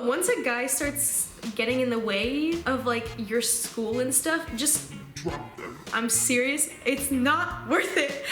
But once a guy starts getting in the way of like your school and stuff, just drop them. I'm serious, it's not worth it.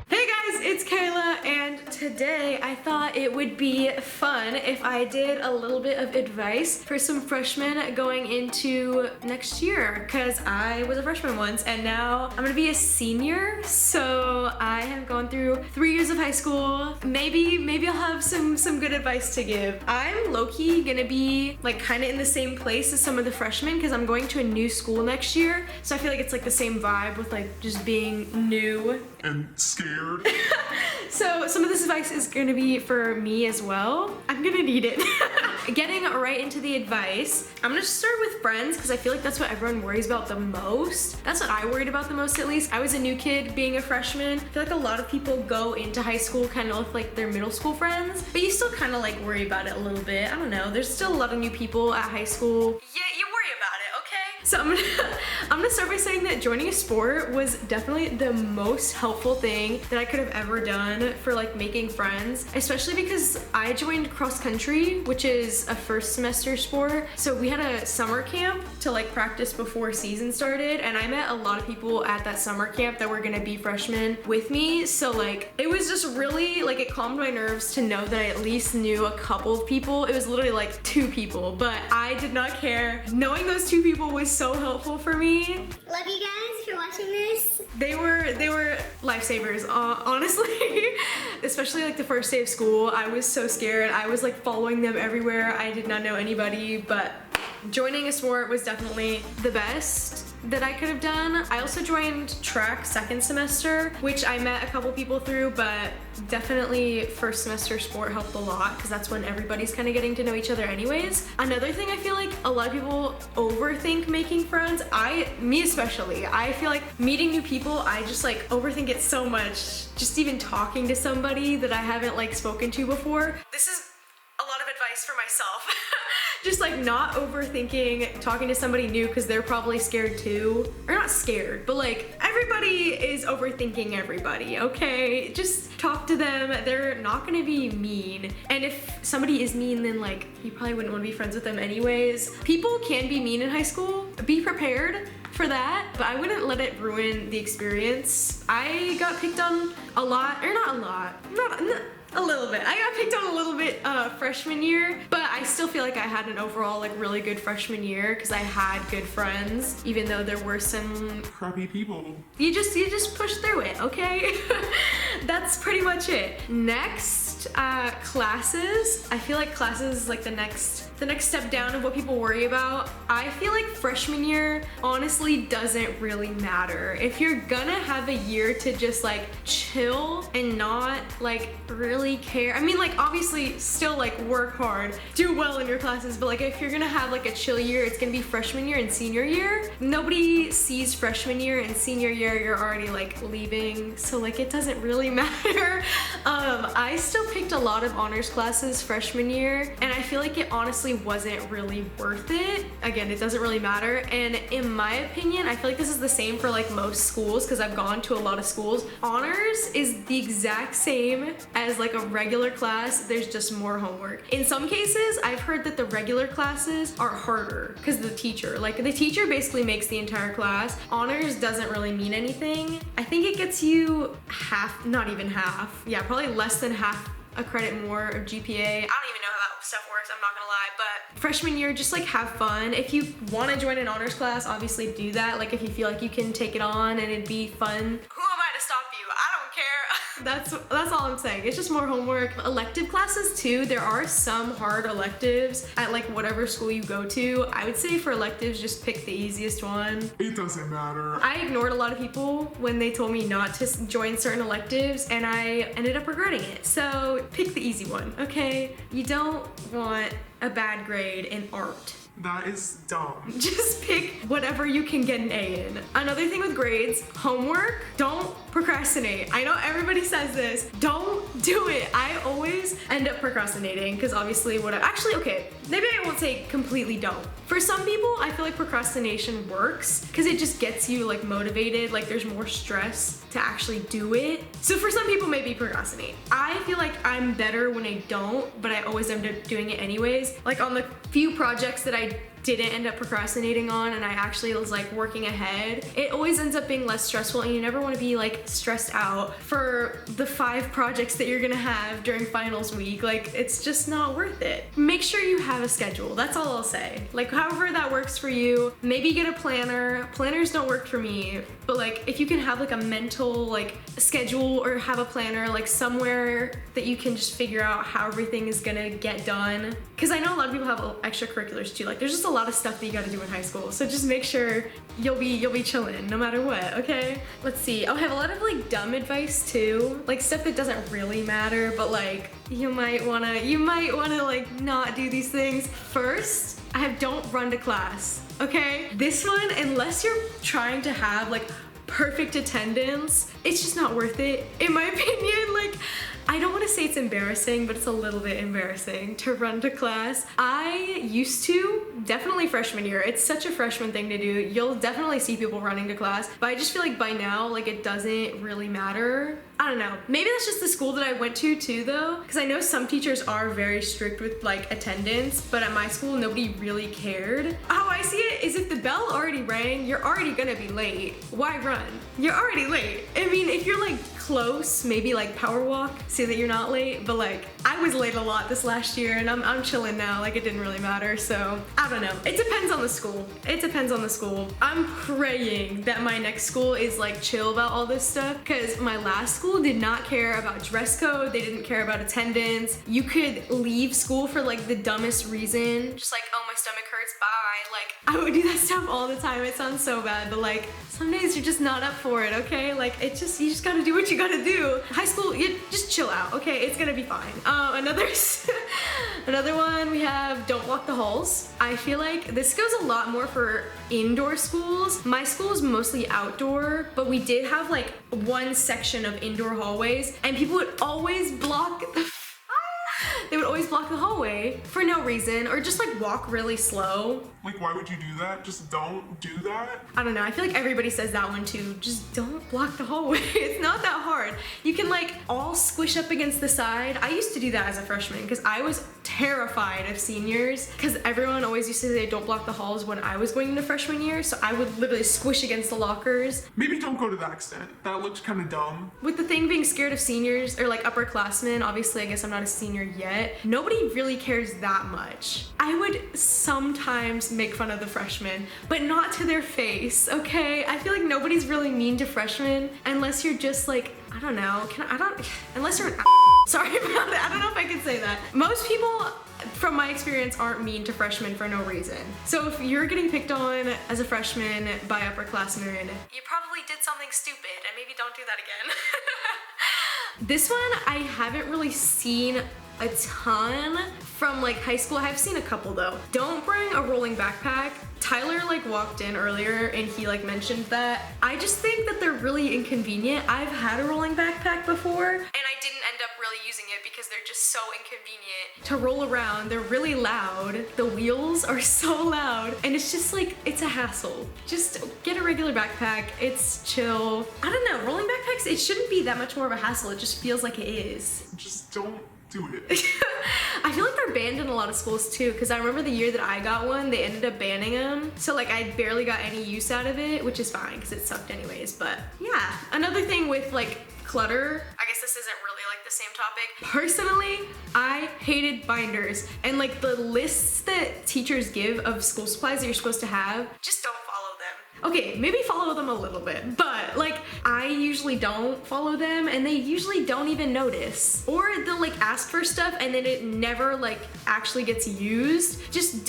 Hey guys, it's Kayla, and today I thought it would be fun if I did a little bit of advice for some freshmen going into next year, because I was a freshman once and now I'm gonna be a senior, so I have gone through 3 years of high school. Maybe I'll have some good advice to give. I'm low-key gonna be like kind of in the same place as some of the freshmen because I'm going to a new school next year, so I feel like it's like the same vibe with like just being new and scared. So some of this advice is gonna be for me as well. I'm gonna need it. Getting right into the advice, I'm gonna start with friends because I feel like that's what everyone worries about the most. That's what I worried about the most, at least. I was a new kid being a freshman. I feel like a lot of people go into high school kind of with like their middle school friends, but you still kind of like worry about it a little bit. I don't know, there's still a lot of new people at high school. Yeah, you worry about it, okay? So I'm gonna start by saying that joining a sport was definitely the most helpful thing that I could have ever done for like making friends, especially because I joined cross country, which is a first semester sport. So we had a summer camp to like practice before season started, and I met a lot of people at that summer camp that were gonna be freshmen with me. So like it was just really like, it calmed my nerves to know that I at least knew a couple of people. It was literally like 2 people, but I did not care. Knowing those 2 people was so helpful for me. Love you guys if you're watching this. They were lifesavers, honestly. Especially like the first day of school, I was so scared. I was like following them everywhere. I did not know anybody, but joining a sport was definitely the best that I could have done. I also joined track second semester, which I met a couple people through, but definitely first semester sport helped a lot because that's when everybody's kind of getting to know each other anyways. Another thing I feel like a lot of people overthink making friends, me especially, I feel like meeting new people, I just like overthink it so much. Just even talking to somebody that I haven't like spoken to before. This is a lot of advice for myself. Just like not overthinking talking to somebody new because they're probably scared too. Or not scared, but like everybody is overthinking everybody, okay? Just talk to them. They're not gonna be mean. And if somebody is mean, then like you probably wouldn't want to be friends with them anyways. People can be mean in high school. Be prepared for that, but I wouldn't let it ruin the experience. I got picked on a lot, or not a lot, a little bit. I got picked on a little bit freshman year, but I still feel like I had an overall like really good freshman year because I had good friends, even though there were some crappy people. You just push through it, okay? That's pretty much it. Next, classes. I feel like classes is like the next step down of what people worry about. I feel like freshman year honestly doesn't really matter. If you're gonna have a year to just like chill and not like really care, I mean like obviously still like work hard, do well in your classes, but like if you're gonna have like a chill year, it's gonna be freshman year and senior year. Nobody sees freshman year and senior year, you're already like leaving, so like it doesn't really matter. I still picked a lot of honors classes freshman year, and I feel like it honestly wasn't really worth it. Again, it doesn't really matter, and in my opinion, I feel like this is the same for like most schools because I've gone to a lot of schools. Honors is the exact same as like a regular class, there's just more homework. In some cases, I've heard that the regular classes are harder because the teacher basically makes the entire class. Honors doesn't really mean anything. I think it gets you half, not even half, yeah, probably less than half a credit more of GPA. I don't even know how that stuff works, I'm not gonna lie, but freshman year, just like have fun. If you want to join an honors class, obviously do that. Like if you feel like you can take it on and it'd be fun. Who am I to stop you? I don't care. That's all I'm saying. It's just more homework. Elective classes too, there are some hard electives at like whatever school you go to. I would say for electives, just pick the easiest one. It doesn't matter. I ignored a lot of people when they told me not to join certain electives, and I ended up regretting it. So pick the easy one, okay? You don't want a bad grade in art. That is dumb. Just pick whatever you can get an A in. Another thing with grades, homework, don't procrastinate. I know everybody says this, don't do it. I end up procrastinating because obviously okay, maybe I won't say completely don't. For some people, I feel like procrastination works because it just gets you like motivated, like there's more stress to actually do it. So for some people, maybe procrastinate. I feel like I'm better when I don't, but I always end up doing it anyways. Like on the few projects that I didn't end up procrastinating on and I actually was like working ahead, it always ends up being less stressful, and you never want to be like stressed out for the 5 projects that you're gonna have during finals week. Like it's just not worth it. Make sure you have a schedule. That's all I'll say. Like however that works for you, maybe get a planner. Planners don't work for me, but like if you can have like a mental like schedule or have a planner like somewhere that you can just figure out how everything is gonna get done. Because I know a lot of people have extracurriculars too. Like there's just a lot of stuff that you gotta do in high school. So just make sure you'll be chilling no matter what, okay? Let's see. I have a lot of like dumb advice too. Like stuff that doesn't really matter, but like you might wanna like not do these things. First, I have don't run to class, okay? This one, unless you're trying to have like perfect attendance, it's just not worth it, in my opinion. Like, I don't want to say it's embarrassing, but it's a little bit embarrassing to run to class. I used to, definitely freshman year. It's such a freshman thing to do. You'll definitely see people running to class, but I just feel like by now, like it doesn't really matter. I don't know. Maybe that's just the school that I went to too though, because I know some teachers are very strict with like attendance, but at my school, nobody really cared. How I see it is if the bell already rang, you're already gonna be late. Why run? You're already late. I mean, if you're like close, maybe like power walk, so that you're not late, but like I was late a lot this last year and I'm chilling now, like it didn't really matter. So I don't know. It depends on the school. It depends on the school. I'm praying that my next school is like chill about all this stuff, because my last school did not care about dress code. They didn't care about attendance. You could leave school for like the dumbest reason. Just like, oh, my stomach hurts, bye. Like I would do that stuff all the time. It sounds so bad, but like some days you're just not up for it, okay? Like you just gotta do what you gotta do. High school, you just chill out, okay? It's gonna be fine. Another one we have, don't block the halls. I feel like this goes a lot more for indoor schools. My school is mostly outdoor, but we did have like one section of indoor hallways, and people would always block they would always block the hallway for no reason, or just like walk really slow. Like, why would you do that? Just don't do that. I don't know. I feel like everybody says that one too. Just don't block the hallway. It's not that hard. You can like all squish up against the side. I used to do that as a freshman because I was terrified of seniors, because everyone always used to say don't block the halls when I was going into freshman year. So I would literally squish against the lockers. Maybe don't go to that extent. That looks kind of dumb. With the thing being scared of seniors or like upperclassmen, obviously I guess I'm not a senior yet. Nobody really cares that much. I would sometimes make fun of the freshmen, but not to their face, okay? I feel like nobody's really mean to freshmen unless you're just like, I don't know, unless you're an sorry about it. I don't know if I can say that. Most people, from my experience, aren't mean to freshmen for no reason. So if you're getting picked on as a freshman by upperclassmen, you probably did something stupid, and maybe don't do that again. This one, I haven't really seen a ton from like high school. I've seen a couple though. Don't bring a rolling backpack. Tyler like walked in earlier and he like mentioned that. I just think that they're really inconvenient. I've had a rolling backpack before and I didn't end up really using it because they're just so inconvenient to roll around. They're really loud. The wheels are so loud and it's just like, it's a hassle. Just get a regular backpack. It's chill. I don't know, rolling backpacks, it shouldn't be that much more of a hassle. It just feels like it is. Just don't do it. I feel like they're banned in a lot of schools too, because I remember the year that I got one, they ended up banning them. So like I barely got any use out of it, which is fine because it sucked anyways. But yeah, another thing with like clutter, I guess this isn't really like the same topic. Personally, I hated binders and like the lists that teachers give of school supplies that you're supposed to have, just don't follow them. Okay, maybe follow them a little bit, but like I usually don't follow them and they usually don't even notice. Or they'll like ask for stuff and then it never like actually gets used. Just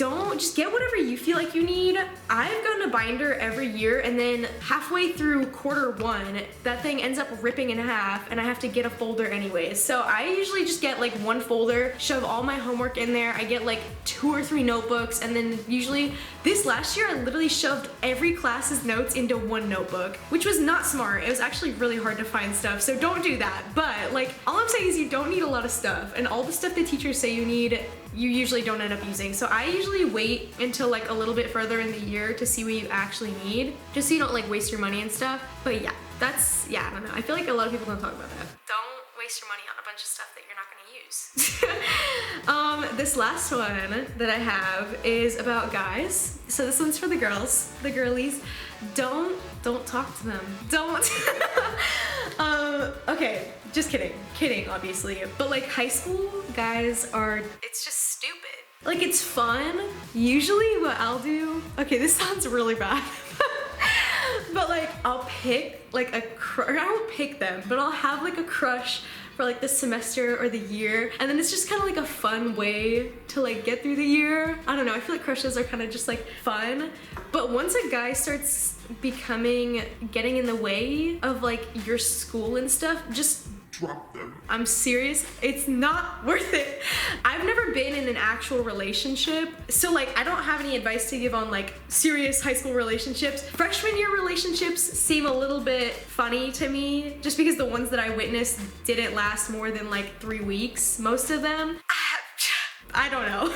get whatever you feel like you need. I've gotten a binder every year and then halfway through quarter one, that thing ends up ripping in half and I have to get a folder anyways. So I usually just get like one folder, shove all my homework in there. I get like 2 or 3 notebooks, and then usually this last year I literally shoved every class's notes into one notebook, which was not smart It was actually really hard to find stuff, so don't do that. But like, all I'm saying is you don't need a lot of stuff, and all the stuff the teachers say you need, you usually don't end up using. So I usually wait until like a little bit further in the year to see what you actually need, just so you don't like waste your money and stuff. But yeah, I don't know. I feel like a lot of people don't talk about that. Don't waste your money on a bunch of stuff that you're not gonna use. This last one that I have is about guys. So this one's for the girls, the girlies. Don't talk to them. Don't. Okay, just kidding, obviously. But like high school guys it's just stupid. Like it's fun. Usually what I'll do, okay, this sounds really bad. But like I'll pick like I don't pick them, but I'll have like a crush for like the semester or the year, and then it's just kind of like a fun way to like get through the year. I don't know, I feel like crushes are kind of just like fun, but once a guy starts getting in the way of like your school and stuff, just Drop them. I'm serious, it's not worth it. I've never been in an actual relationship, so like I don't have any advice to give on like serious high school relationships. Freshman year relationships seem a little bit funny to me, just because the ones that I witnessed didn't last more than like 3 weeks, most of them. I don't know.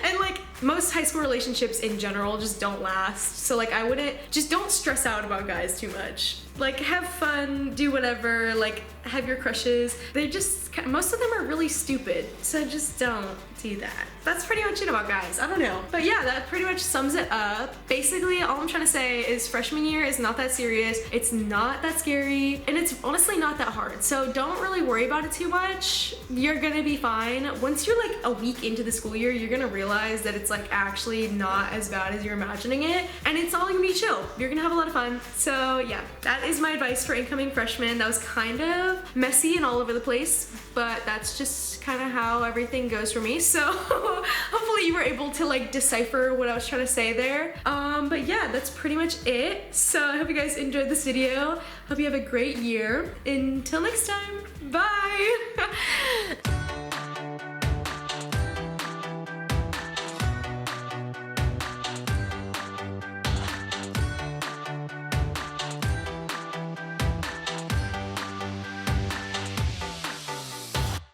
And like most high school relationships in general just don't last. So like don't stress out about guys too much. Like have fun, do whatever, like have your crushes. Most of them are really stupid. So just don't do that. That's pretty much it about guys. I don't know. But yeah, that pretty much sums it up. Basically, all I'm trying to say is freshman year is not that serious. It's not that scary. And it's honestly not that hard. So don't really worry about it too much. You're gonna be fine. Once you're like a week into the school year, you're gonna realize that it's like actually not as bad as you're imagining it. And it's all gonna be chill. You're gonna have a lot of fun. So yeah, that is my advice for incoming freshmen. That was kind of messy and all over the place, but that's just kind of how everything goes for me. So hopefully you were able to like decipher what I was trying to say there. But yeah, that's pretty much it. So I hope you guys enjoyed this video. Hope you have a great year. Until next time, bye.